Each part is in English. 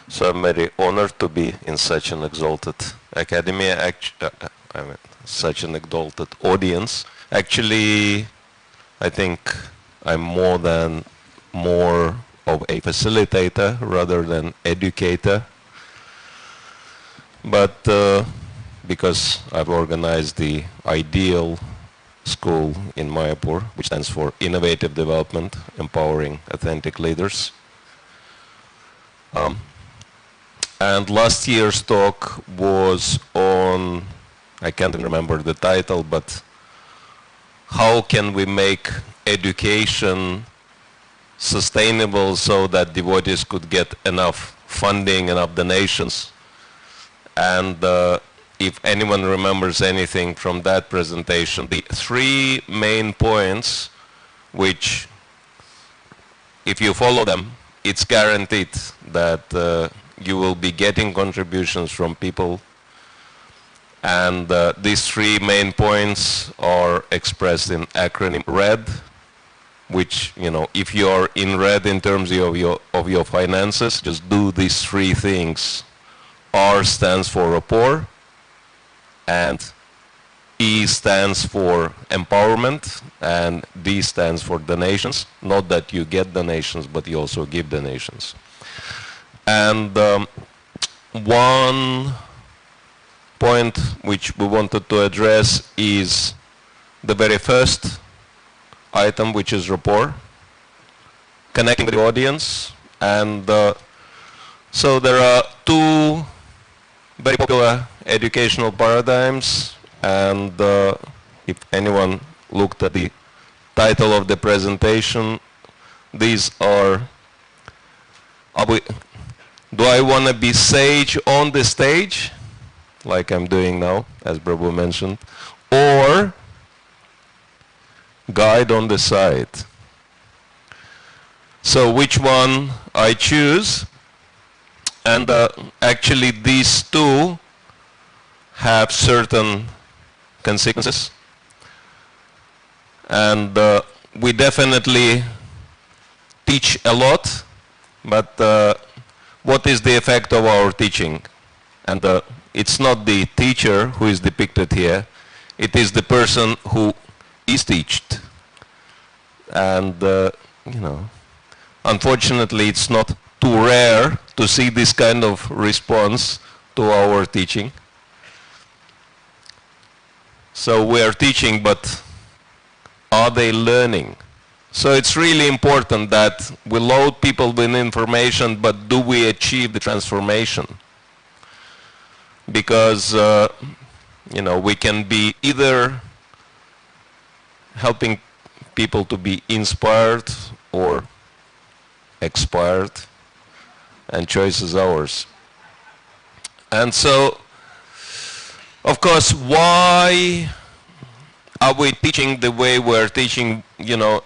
So I'm very honored to be in such an exalted academy, such an exalted audience. Actually, I think I'm more of a facilitator rather than educator. But because I've organized the ideal school in Mayapur, which stands for Innovative Development, Empowering Authentic Leaders. And last year's talk was on, I can't remember the title, but how can we make education sustainable so that devotees could get enough funding, enough donations. And if anyone remembers anything from that presentation, the three main points which, if you follow them, it's guaranteed that you will be getting contributions from people. And these three main points are expressed in acronym RED, which, you know, if you're in red in terms of your finances, just do these three things. R stands for rapport, and E stands for empowerment, and D stands for donations. Not that you get donations, but you also give donations. And one point which we wanted to address is the very first item, which is rapport, connecting with the audience. And so there are two very popular educational paradigms, and if anyone looked at the title of the presentation, these are, do I want to be sage on the stage, like I'm doing now, as Prabhu mentioned, or guide on the side? So which one I choose? And actually these two have certain consequences. And we definitely teach a lot, but what is the effect of our teaching? And it's not the teacher who is depicted here, it is the person who is taught. And you know, unfortunately it's not too rare to see this kind of response to our teaching. So we are teaching, but are they learning? So it's really important that we load people with information, but do we achieve the transformation? Because you know, we can be either helping people to be inspired or expired, and choice is ours. And so, of course, why are we teaching the way we're teaching? You know,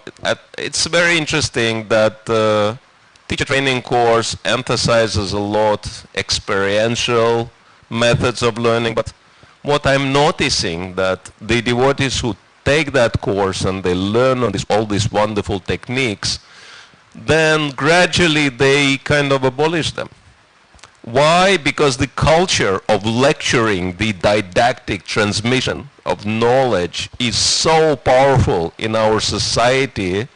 it's very interesting that teacher training course emphasizes a lot experiential methods of learning, but what I'm noticing that the devotees who take that course and they learn on all these wonderful techniques, then gradually they kind of abolish them. Why? Because the culture of lecturing, the didactic transmission of knowledge is so powerful in our society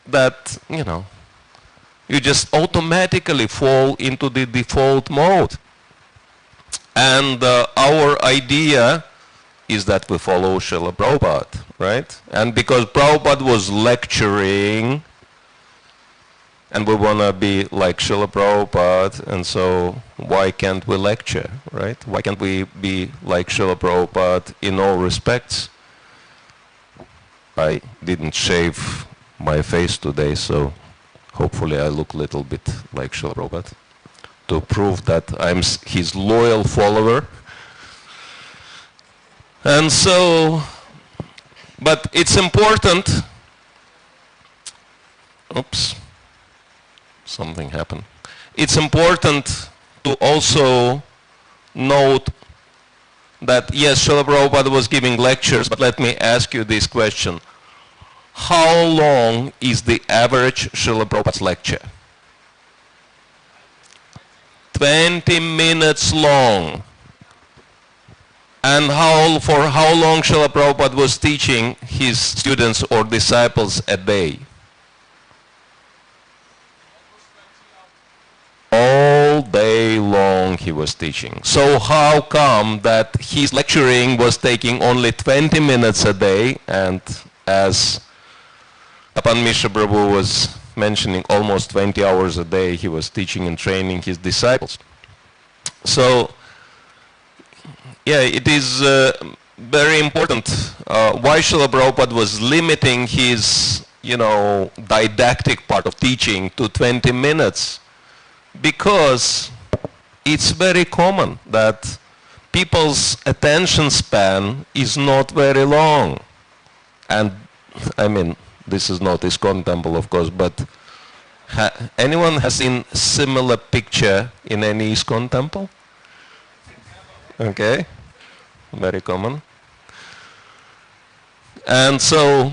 that, you know, you just automatically fall into the default mode. And our idea is that we follow Srila Prabhupada, right? And because Prabhupada was lecturing, and we want to be like Srila Prabhupada, and so why can't we lecture, right? Why can't we be like Srila Prabhupada in all respects? I didn't shave my face today, so hopefully I look a little bit like Srila Prabhupada to prove that I'm his loyal follower. And so, but it's important, oops, something happened. It's important to also note that, yes, Srila Prabhupada was giving lectures, but let me ask you this question. How long is the average Srila Prabhupada's lecture? 20 minutes long. And for how long Srila Prabhupada was teaching his students or disciples a day? All day long he was teaching. So how come that his lecturing was taking only 20 minutes a day, and as Apan Mishra Prabhu was mentioning, almost 20 hours a day he was teaching and training his disciples. So yeah, it is very important why Srila Prabhupada was limiting his, didactic part of teaching to 20 minutes. Because it's very common that people's attention span is not very long. And I mean, this is not ISKCON temple, of course, but anyone has seen similar picture in any ISKCON temple? Okay, very common. And so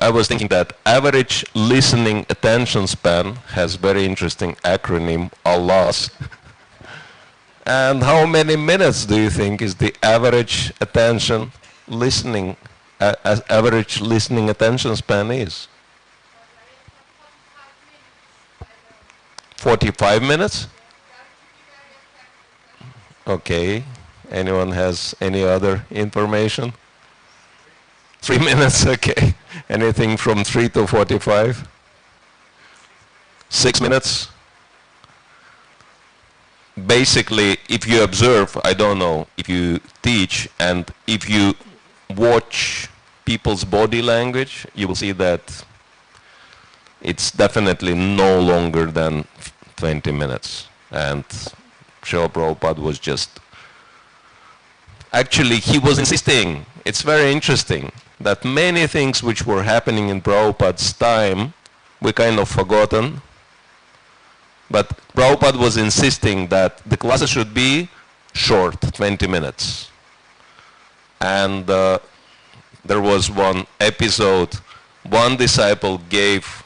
I was thinking that average listening attention span has very interesting acronym, ALLAS. And how many minutes do you think is the average attention listening, average listening attention span is? 45 minutes? Okay. Anyone has any other information? 3 minutes, okay. Anything from 3 to 45? 6 minutes? Basically, if you observe, I don't know, if you teach and if you watch people's body language, you will see that it's definitely no longer than 20 minutes. And Srila Prabhupada was just, actually he was insisting, it's very interesting, that many things which were happening in Prabhupada's time, we kind of forgotten. But Prabhupada was insisting that the classes should be short, 20 minutes. And there was one episode, one disciple gave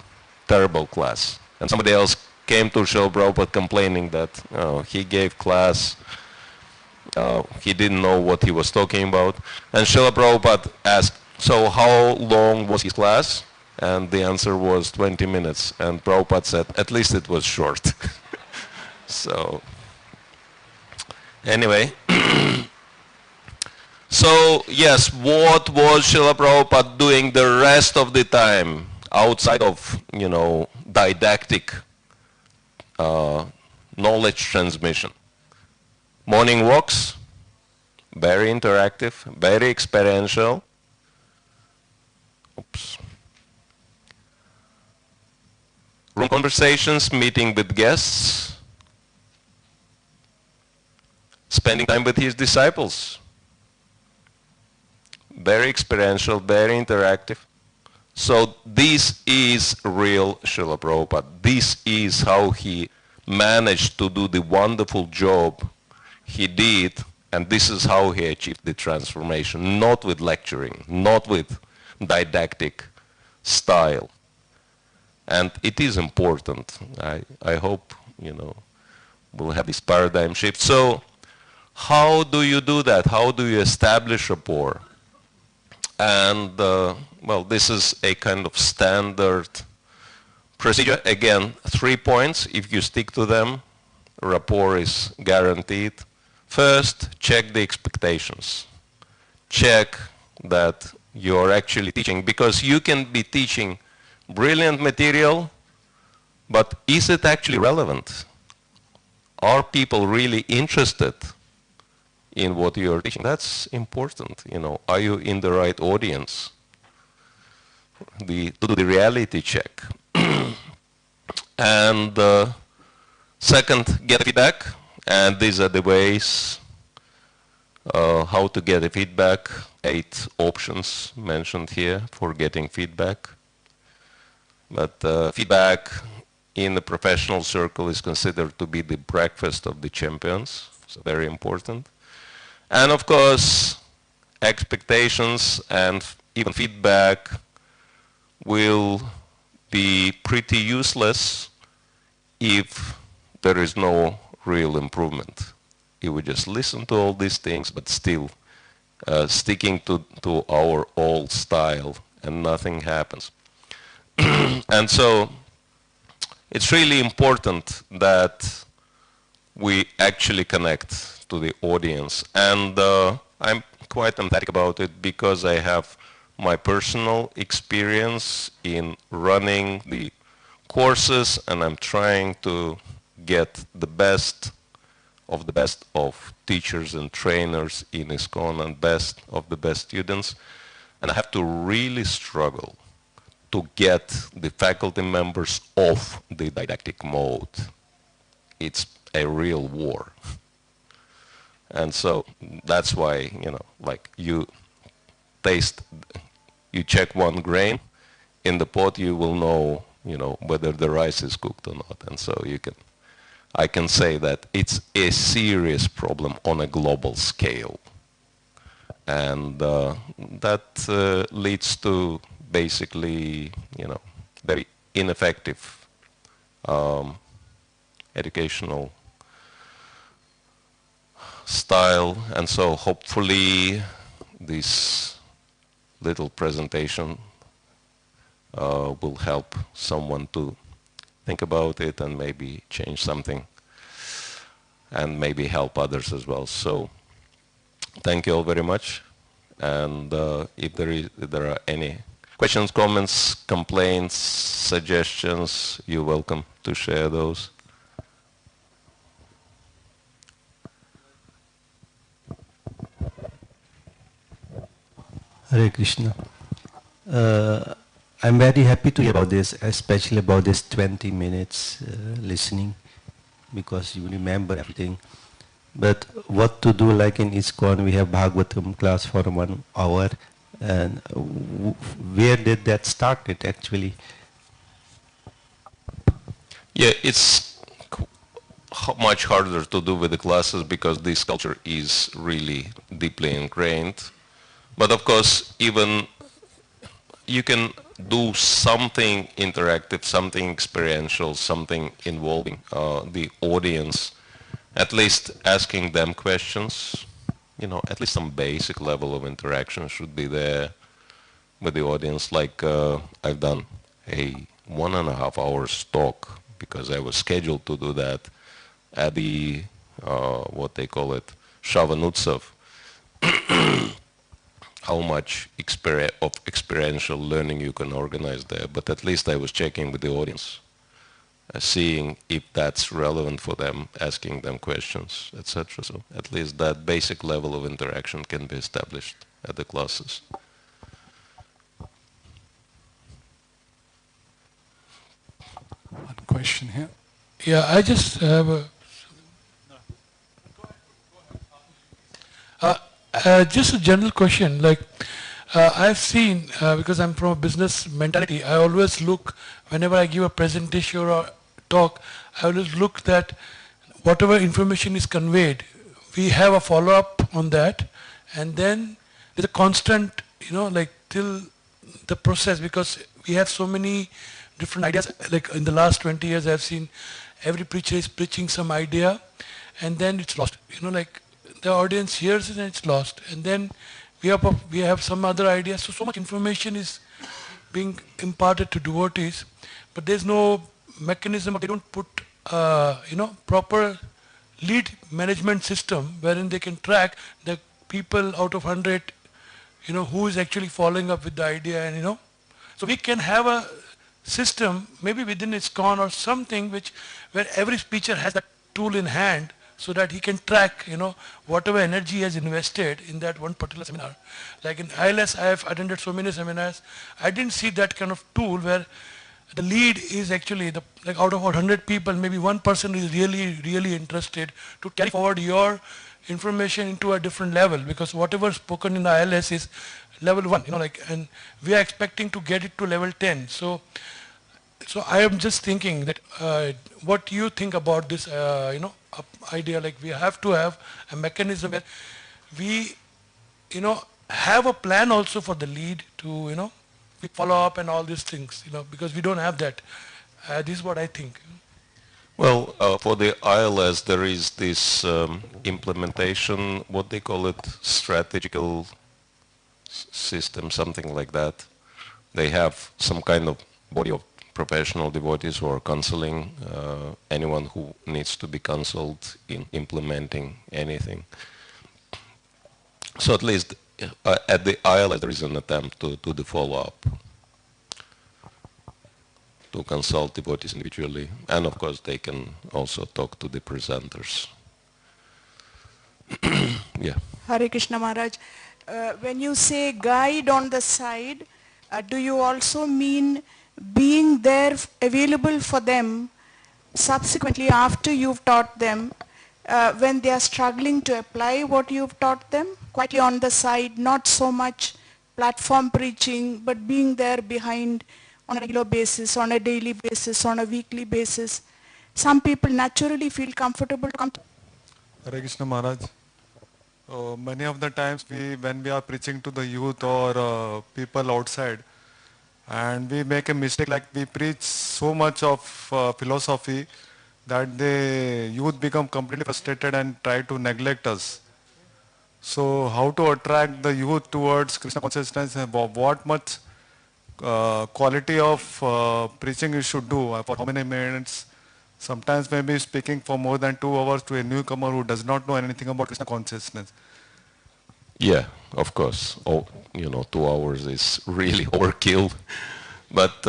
terrible class. And somebody else came to Srila Prabhupada complaining that he gave class, he didn't know what he was talking about. And Srila Prabhupada asked, so how long was his class? And the answer was 20 minutes. And Prabhupada said, at least it was short. So, anyway. So, yes, what was Srila Prabhupada doing the rest of the time outside of, didactic knowledge transmission? Morning walks, very interactive, very experiential. Oops. Room conversations, meeting with guests, spending time with his disciples. Very experiential, very interactive. So this is real Srila Prabhupada. This is how he managed to do the wonderful job he did, and this is how he achieved the transformation, not with lecturing, not with didactic style. And it is important. I hope, we'll have this paradigm shift. So how do you do that? How do you establish rapport? And, well, this is a kind of standard procedure. Again, 3 points. If you stick to them, rapport is guaranteed. First, check the expectations. Check that you're actually teaching, because you can be teaching brilliant material, but is it actually relevant? Are people really interested in what you're teaching? That's important, Are you in the right audience? To do the reality check. And second, get feedback. And these are the ways how to get a feedback. 8 options mentioned here for getting feedback. But feedback in the professional circle is considered to be the breakfast of the champions. So very important. And of course, expectations and even feedback will be pretty useless if there is no real improvement. If we just listen to all these things, but still sticking to our old style and nothing happens. And so it's really important that we actually connect to the audience. And I'm quite emphatic about it because I have my personal experience in running the courses, and I'm trying to get the best of teachers and trainers in ISKCON and best of the best students. And I have to really struggle to get the faculty members off the didactic mode. It's a real war. And so that's why, like you check one grain in the pot, you will know, whether the rice is cooked or not. And so I can say that it's a serious problem on a global scale. And that leads to basically, very ineffective educational style. And so hopefully this little presentation will help someone to think about it and maybe change something and maybe help others as well. So thank you all very much. And if there are any questions, comments, complaints, suggestions, you're welcome to share those. Hare Krishna. I'm very happy to hear about this, especially about this 20 minutes listening, because you remember everything. But what to do, like in ISKCON, we have Bhagavatam class for 1 hour, and where did that start it actually? Yeah, it's much harder to do with the classes because this culture is really deeply ingrained. But of course, even you can do something interactive, something experiential, something involving the audience, at least asking them questions. At least some basic level of interaction should be there with the audience. Like I've done a 1.5 hours talk because I was scheduled to do that at the, what they call it, Shavanutsav. How much experiential learning you can organize there, but at least I was checking with the audience, seeing if that's relevant for them, asking them questions, etc. So at least that basic level of interaction can be established at the classes. One question here. Yeah, I just have just a general question. Like I've seen, because I'm from a business mentality, I always look, whenever I give a presentation or a talk, I always look that whatever information is conveyed, we have a follow-up on that, and then there's a constant, like till the process, because we have so many different ideas. Like in the last 20 years, I've seen every preacher is preaching some idea, and then it's lost. Like the audience hears it and it's lost, and then we have some other ideas. So much information is being imparted to devotees, but there's no mechanism. They don't put proper lead management system wherein they can track the people out of 100, who is actually following up with the idea, and so we can have a system maybe within ISKCON or something where every speaker has that tool in hand, so that he can track, whatever energy he has invested in that one particular seminar. Like in ILS, I have attended so many seminars. I didn't see that kind of tool where the lead is actually, like out of 100 people, maybe one person is really, really interested to carry forward your information into a different level, because whatever spoken in the ILS is level 1, and we are expecting to get it to level 10. So I am just thinking that, what do you think about this, idea? Like we have to have a mechanism where we, have a plan also for the lead to, we follow up and all these things, because we don't have that. This is what I think. Well, for the ILS, there is this implementation, what they call it, strategical system, something like that. They have some kind of body of professional devotees who are counseling anyone who needs to be counseled in implementing anything. So at least at the ILS there is an attempt to do the follow-up, to consult devotees individually, and of course they can also talk to the presenters. Yeah. Hare Krishna Maharaj. When you say guide on the side, do you also mean being there available for them subsequently after you've taught them when they are struggling to apply what you've taught them? Quietly on the side, not so much platform preaching, but being there behind on a regular basis, on a daily basis, on a weekly basis. Some people naturally feel comfortable to come to Hare Krishna Maharaj. Many of the times when we are preaching to the youth or people outside, and we make a mistake, like we preach so much of philosophy that the youth become completely frustrated and try to neglect us. So how to attract the youth towards Krishna consciousness, and what much quality of preaching you should do, for how many minutes, sometimes maybe speaking for more than 2 hours to a newcomer who does not know anything about Krishna consciousness. Yeah, of course. Oh, 2 hours is really overkill. But,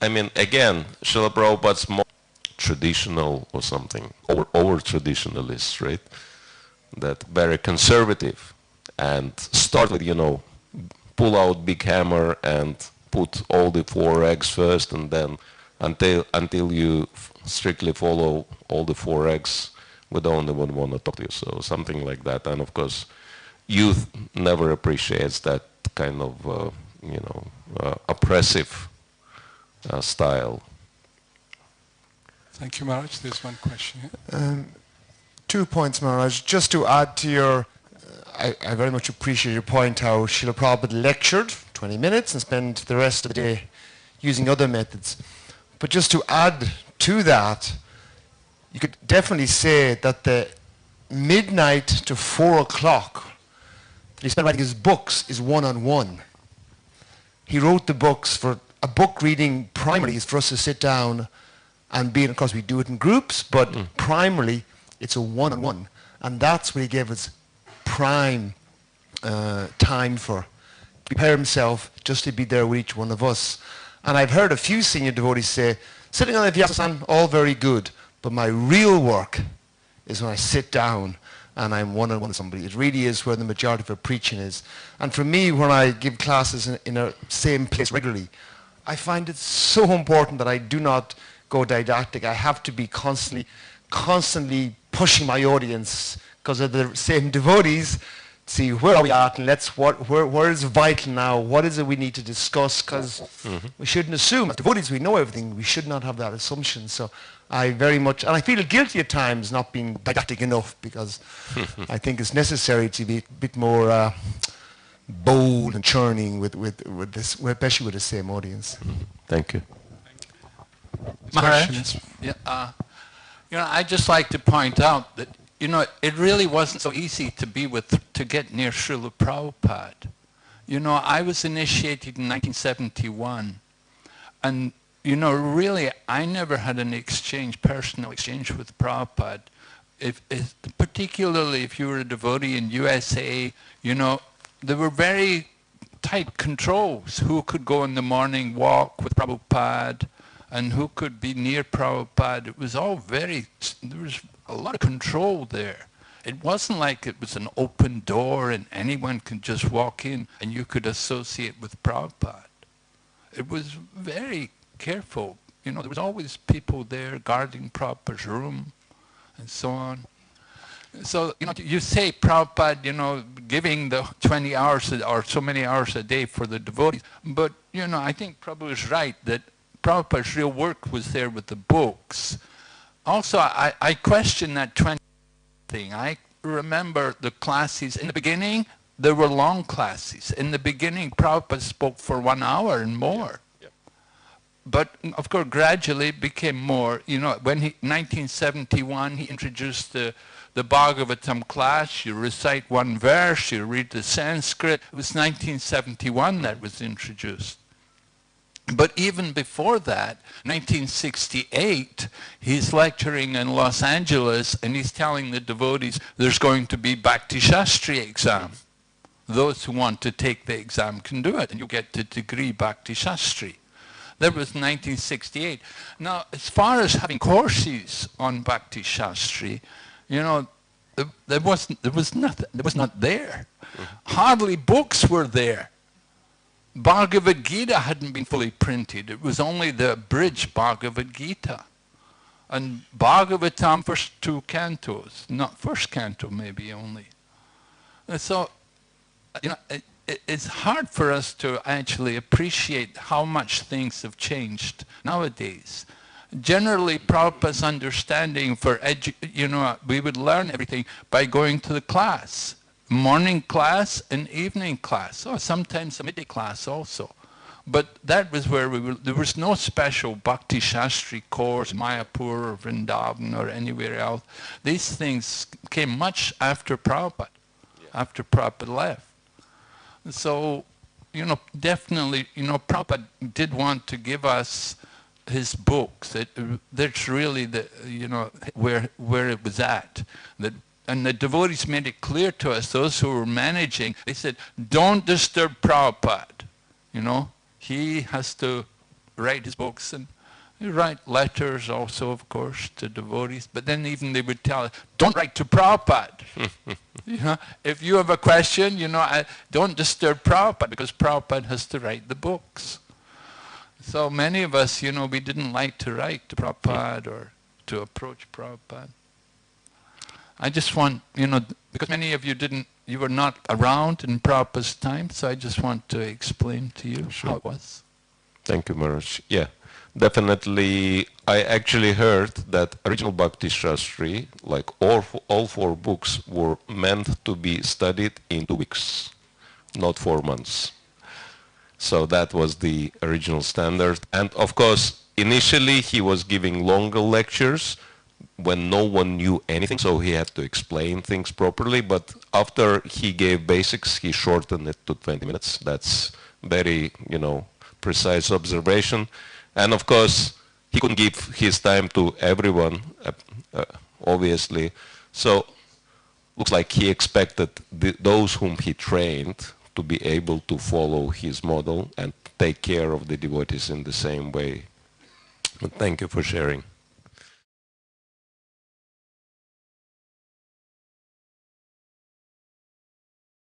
I mean, again, Srila Prabhupada's more traditional or something, over traditionalist, right? That very conservative, and start with, pull out big hammer and put all the 4 eggs first, and then until you strictly follow all the 4 eggs, we don't even want to talk to you. So something like that. And of course, youth never appreciates that kind of, oppressive style. Thank you, Maharaj. There's one question here. 2 points, Maharaj. Just to add to your, I very much appreciate your point how Srila Prabhupada lectured 20 minutes and spent the rest of the day using other methods. But just to add to that, you could definitely say that the midnight to 4 o'clock that he spent writing his books is one-on-one. He wrote the books for a book reading primarily is for us to sit down and be, and of course we do it in groups, but primarily it's a one-on-one. And that's what he gave us prime time for. To prepare himself just to be there with each one of us. And I've heard a few senior devotees say, sitting on the Vyasa, all very good, but my real work is when I sit down and I'm one-on-one with somebody. It really is where the majority of our preaching is. And for me, when I give classes in a same place regularly, I find it so important that I do not go didactic. I have to be constantly pushing my audience, because of the same devotees, see where are we at, and where is vital now, what is it we need to discuss, because we shouldn't assume, as devotees we know everything, we should not have that assumption. So I very much, and I feel guilty at times not being didactic enough, because I think it's necessary to be a bit more bold and churning with this, especially with the same audience. Thank you. Maharaj? I'd just like to point out that, it really wasn't so easy to get near Srila Prabhupada. I was initiated in 1971, and, really, I never had an personal exchange with Prabhupada. Particularly if you were a devotee in USA, there were very tight controls. Who could go in the morning walk with Prabhupada, and who could be near Prabhupada. It was all there was a lot of control there. It wasn't like it was an open door and anyone could just walk in and you could associate with Prabhupada. It was very careful. There was always people there guarding Prabhupada's room and so on. So, you say Prabhupada, giving the 20 hours or so many hours a day for the devotees, but, I think Prabhupada is right that Prabhupada's real work was there with the books. Also, I question that 20 thing. I remember the classes in the beginning, there were long classes. In the beginning, Prabhupada spoke for 1 hour and more. but of course, gradually it became more. You know, when 1971, he introduced the Bhagavatam class. You recite one verse, you read the Sanskrit. It was 1971 that was introduced. But even before that, 1968, he's lecturing in Los Angeles and he's telling the devotees there's going to be Bhakti Shastri exam. Those who want to take the exam can do it and you get the degree Bhakti Shastri. That was 1968. Now, as far as having courses on Bhakti Shastri, you know, there was nothing. There was not there. Hardly books were there. Bhagavad Gita hadn't been fully printed. It was only the abridged Bhagavad Gita. And Bhagavatam, first 2 cantos, not first canto maybe only. And so, you know, it's hard for us to actually appreciate how much things have changed nowadays. Generally, Prabhupada's understanding for you know, we would learn everything by going to the class. Morning class and evening class, or sometimes a midday class also. But that was where there was no special Bhakti Shastri course, Mayapur or Vrindavan or anywhere else. These things came much after Prabhupada, after Prabhupada left. So, you know, definitely, you know, Prabhupada did want to give us his books. That's really the, you know, where it was at. And the devotees made it clear to us, those who were managing, they said, don't disturb Prabhupada. You know, he has to write his books and write letters also, of course, to devotees. But then even they would tell us, don't write to Prabhupada. You know, if you have a question, you know, don't disturb Prabhupada because Prabhupada has to write the books. So many of us, you know, we didn't like to write to Prabhupada or to approach Prabhupada. I just want, you know, because many of you you were not around in Prabhupada's time, so I just want to explain to you how it was. Thank you, Maharaj. Yeah, definitely. I actually heard that original Bhakti Shastri, like all 4 books, were meant to be studied in 2 weeks, not 4 months. So that was the original standard. And of course, initially he was giving longer lectures when no one knew anything, so he had to explain things properly. But after he gave basics, he shortened it to 20 minutes. That's very, you know, precise observation. And of course, he couldn't give his time to everyone, obviously. So looks like he expected those whom he trained to be able to follow his model and take care of the devotees in the same way. But thank you for sharing.